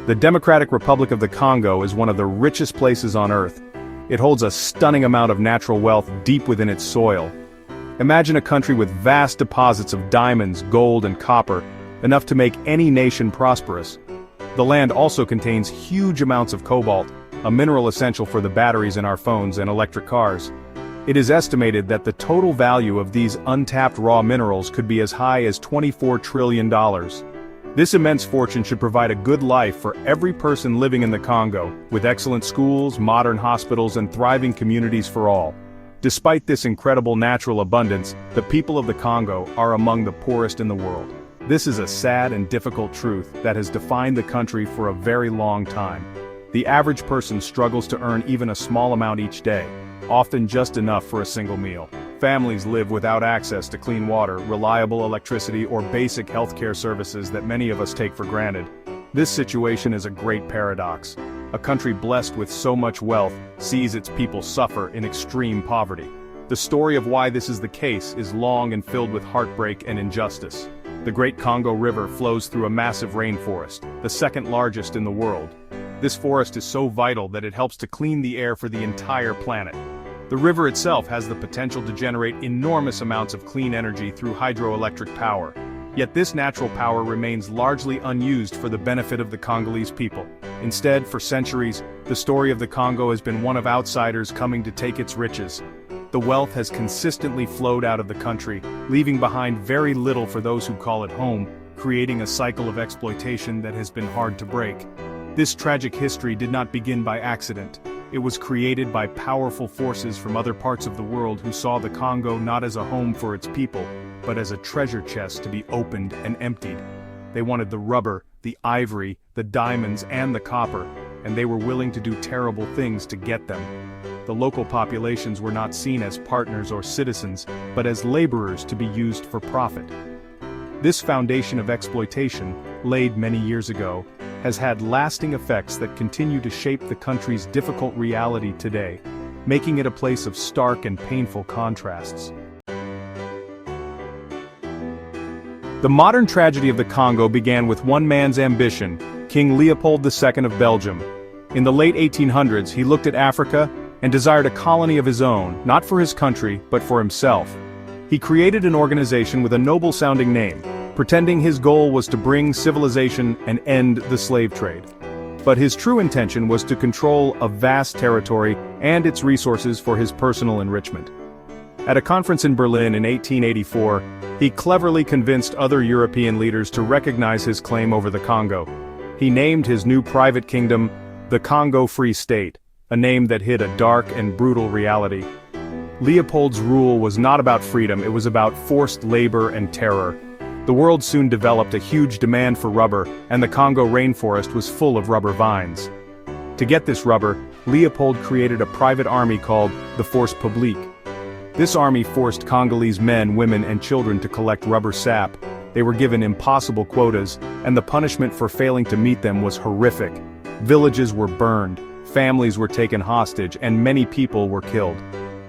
The Democratic Republic of the Congo is one of the richest places on Earth. It holds a stunning amount of natural wealth deep within its soil. Imagine a country with vast deposits of diamonds, gold, and copper, enough to make any nation prosperous. The land also contains huge amounts of cobalt, a mineral essential for the batteries in our phones and electric cars. It is estimated that the total value of these untapped raw minerals could be as high as $24 trillion. This immense fortune should provide a good life for every person living in the Congo, with excellent schools, modern hospitals, and thriving communities for all. Despite this incredible natural abundance, the people of the Congo are among the poorest in the world. This is a sad and difficult truth that has defined the country for a very long time. The average person struggles to earn even a small amount each day, often just enough for a single meal. Families live without access to clean water, reliable electricity, or basic healthcare services that many of us take for granted. This situation is a great paradox. A country blessed with so much wealth sees its people suffer in extreme poverty. The story of why this is the case is long and filled with heartbreak and injustice. The Great Congo River flows through a massive rainforest, the second largest in the world. This forest is so vital that it helps to clean the air for the entire planet. The river itself has the potential to generate enormous amounts of clean energy through hydroelectric power. Yet this natural power remains largely unused for the benefit of the Congolese people. Instead, for centuries, the story of the Congo has been one of outsiders coming to take its riches. The wealth has consistently flowed out of the country, leaving behind very little for those who call it home, creating a cycle of exploitation that has been hard to break. This tragic history did not begin by accident. It was created by powerful forces from other parts of the world who saw the Congo not as a home for its people, but as a treasure chest to be opened and emptied. They wanted the rubber, the ivory, the diamonds, and the copper, and they were willing to do terrible things to get them. The local populations were not seen as partners or citizens, but as laborers to be used for profit. This foundation of exploitation, laid many years ago, has had lasting effects that continue to shape the country's difficult reality today, making it a place of stark and painful contrasts. The modern tragedy of the Congo began with one man's ambition, King Leopold II of Belgium. In the late 1800s, he looked at Africa and desired a colony of his own, not for his country, but for himself. He created an organization with a noble-sounding name, pretending his goal was to bring civilization and end the slave trade. But his true intention was to control a vast territory and its resources for his personal enrichment. At a conference in Berlin in 1884, he cleverly convinced other European leaders to recognize his claim over the Congo. He named his new private kingdom the Congo Free State, a name that hid a dark and brutal reality. Leopold's rule was not about freedom, it was about forced labor and terror. The world soon developed a huge demand for rubber, and the Congo rainforest was full of rubber vines. To get this rubber, Leopold created a private army called the Force Publique. This army forced Congolese men, women, and children to collect rubber sap. They were given impossible quotas, and the punishment for failing to meet them was horrific. Villages were burned, families were taken hostage, and many people were killed.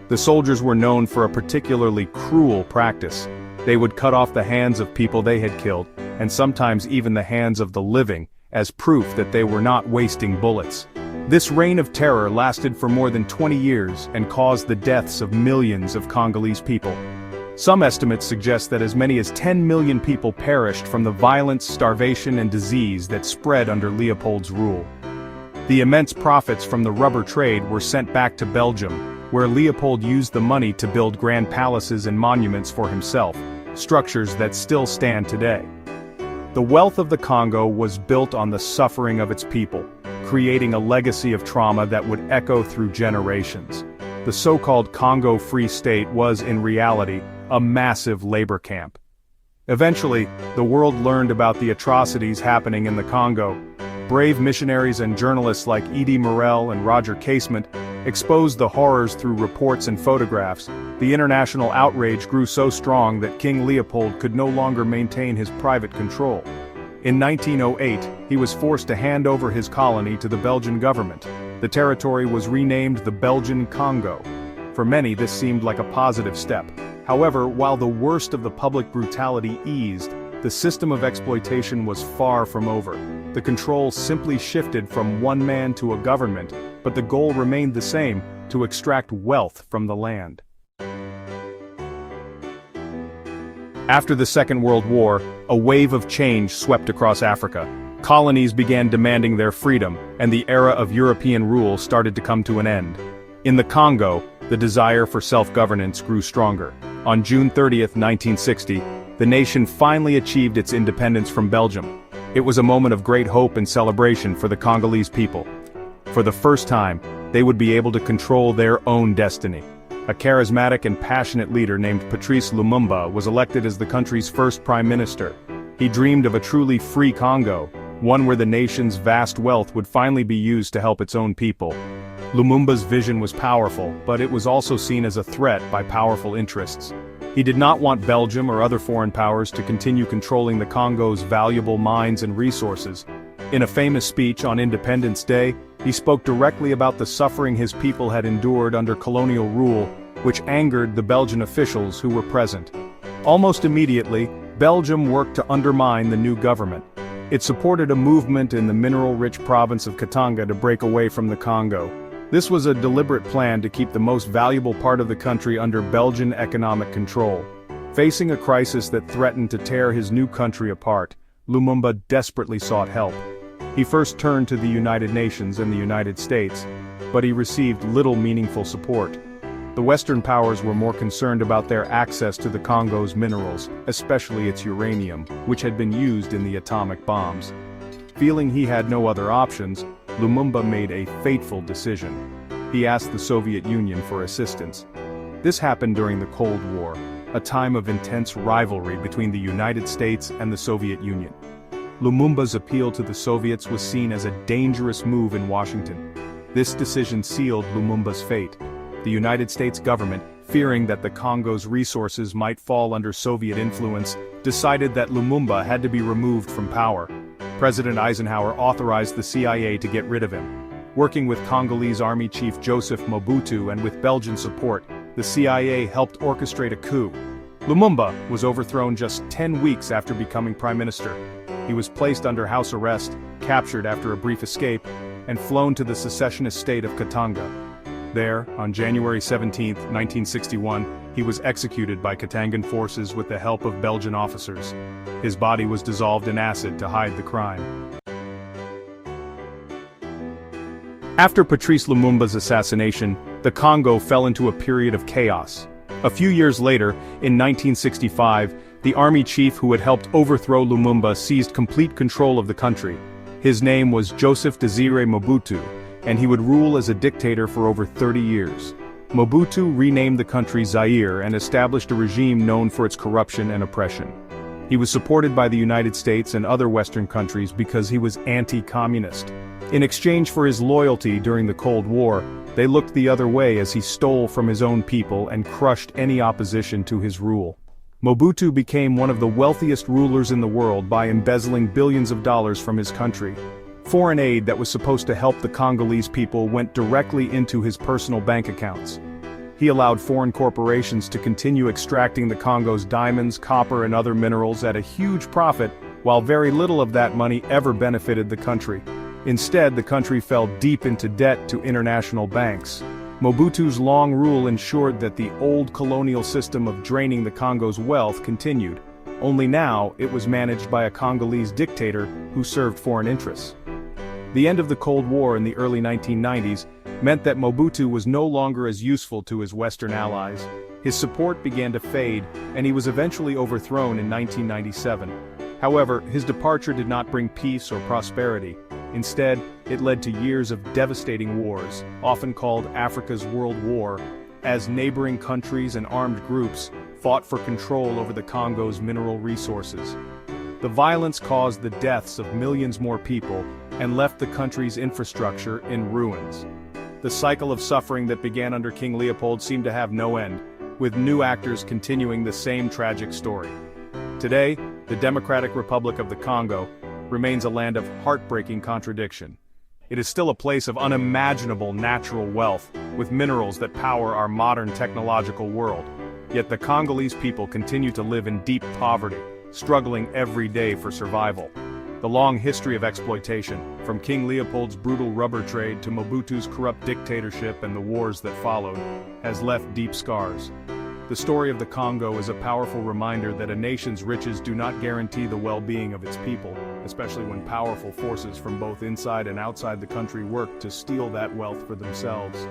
The soldiers were known for a particularly cruel practice. They would cut off the hands of people they had killed, and sometimes even the hands of the living, as proof that they were not wasting bullets. This reign of terror lasted for more than 20 years and caused the deaths of millions of Congolese people. Some estimates suggest that as many as 10 million people perished from the violence, starvation, and disease that spread under Leopold's rule. The immense profits from the rubber trade were sent back to Belgium, where Leopold used the money to build grand palaces and monuments for himself, structures that still stand today. The wealth of the Congo was built on the suffering of its people, creating a legacy of trauma that would echo through generations. The so-called Congo Free State was, in reality, a massive labor camp. Eventually, the world learned about the atrocities happening in the Congo. Brave missionaries and journalists like Edie Morel and Roger Casement exposed the horrors through reports and photographs. The international outrage grew so strong that King Leopold could no longer maintain his private control. In 1908, he was forced to hand over his colony to the Belgian government. The territory was renamed the Belgian Congo. For many, this seemed like a positive step. However, while the worst of the public brutality eased, the system of exploitation was far from over. The control simply shifted from one man to a government, but the goal remained the same: to extract wealth from the land. After the Second World War, a wave of change swept across Africa. Colonies began demanding their freedom, and the era of European rule started to come to an end. In the Congo, the desire for self-governance grew stronger. On June 30, 1960, the nation finally achieved its independence from Belgium. It was a moment of great hope and celebration for the Congolese people. For the first time, they would be able to control their own destiny. A charismatic and passionate leader named Patrice Lumumba was elected as the country's first prime minister. He dreamed of a truly free Congo, one where the nation's vast wealth would finally be used to help its own people. Lumumba's vision was powerful, but it was also seen as a threat by powerful interests. He did not want Belgium or other foreign powers to continue controlling the Congo's valuable mines and resources. In a famous speech on Independence Day, he spoke directly about the suffering his people had endured under colonial rule, which angered the Belgian officials who were present. Almost immediately, Belgium worked to undermine the new government. It supported a movement in the mineral-rich province of Katanga to break away from the Congo. This was a deliberate plan to keep the most valuable part of the country under Belgian economic control. Facing a crisis that threatened to tear his new country apart, Lumumba desperately sought help. He first turned to the United Nations and the United States, but he received little meaningful support. The Western powers were more concerned about their access to the Congo's minerals, especially its uranium, which had been used in the atomic bombs. Feeling he had no other options, Lumumba made a fateful decision. He asked the Soviet Union for assistance. This happened during the Cold War, a time of intense rivalry between the United States and the Soviet Union. Lumumba's appeal to the Soviets was seen as a dangerous move in Washington. This decision sealed Lumumba's fate. The United States government, fearing that the Congo's resources might fall under Soviet influence, decided that Lumumba had to be removed from power. President Eisenhower authorized the CIA to get rid of him. Working with Congolese Army Chief Joseph Mobutu and with Belgian support, the CIA helped orchestrate a coup. Lumumba was overthrown just 10 weeks after becoming prime minister. He was placed under house arrest, captured after a brief escape, and flown to the secessionist state of Katanga. There, on January 17, 1961, he was executed by Katangan forces with the help of Belgian officers. His body was dissolved in acid to hide the crime. After Patrice Lumumba's assassination, the Congo fell into a period of chaos. A few years later, in 1965, the army chief who had helped overthrow Lumumba seized complete control of the country. His name was Joseph Désiré Mobutu, and he would rule as a dictator for over 30 years. Mobutu renamed the country Zaire and established a regime known for its corruption and oppression. He was supported by the United States and other Western countries because he was anti-communist. In exchange for his loyalty during the Cold War, they looked the other way as he stole from his own people and crushed any opposition to his rule. Mobutu became one of the wealthiest rulers in the world by embezzling billions of dollars from his country. Foreign aid that was supposed to help the Congolese people went directly into his personal bank accounts. He allowed foreign corporations to continue extracting the Congo's diamonds, copper, and other minerals at a huge profit, while very little of that money ever benefited the country. Instead, the country fell deep into debt to international banks. Mobutu's long rule ensured that the old colonial system of draining the Congo's wealth continued. Only now, it was managed by a Congolese dictator who served foreign interests. The end of the Cold War in the early 1990s meant that Mobutu was no longer as useful to his Western allies. His support began to fade, and he was eventually overthrown in 1997. However, his departure did not bring peace or prosperity. Instead, it led to years of devastating wars, often called Africa's World War, as neighboring countries and armed groups fought for control over the Congo's mineral resources. The violence caused the deaths of millions more people and left the country's infrastructure in ruins. The cycle of suffering that began under King Leopold seemed to have no end, with new actors continuing the same tragic story. Today, the Democratic Republic of the Congo remains a land of heartbreaking contradiction. It is still a place of unimaginable natural wealth, with minerals that power our modern technological world. Yet the Congolese people continue to live in deep poverty, struggling every day for survival. The long history of exploitation, from King Leopold's brutal rubber trade to Mobutu's corrupt dictatorship and the wars that followed, has left deep scars. The story of the Congo is a powerful reminder that a nation's riches do not guarantee the well-being of its people, especially when powerful forces from both inside and outside the country work to steal that wealth for themselves.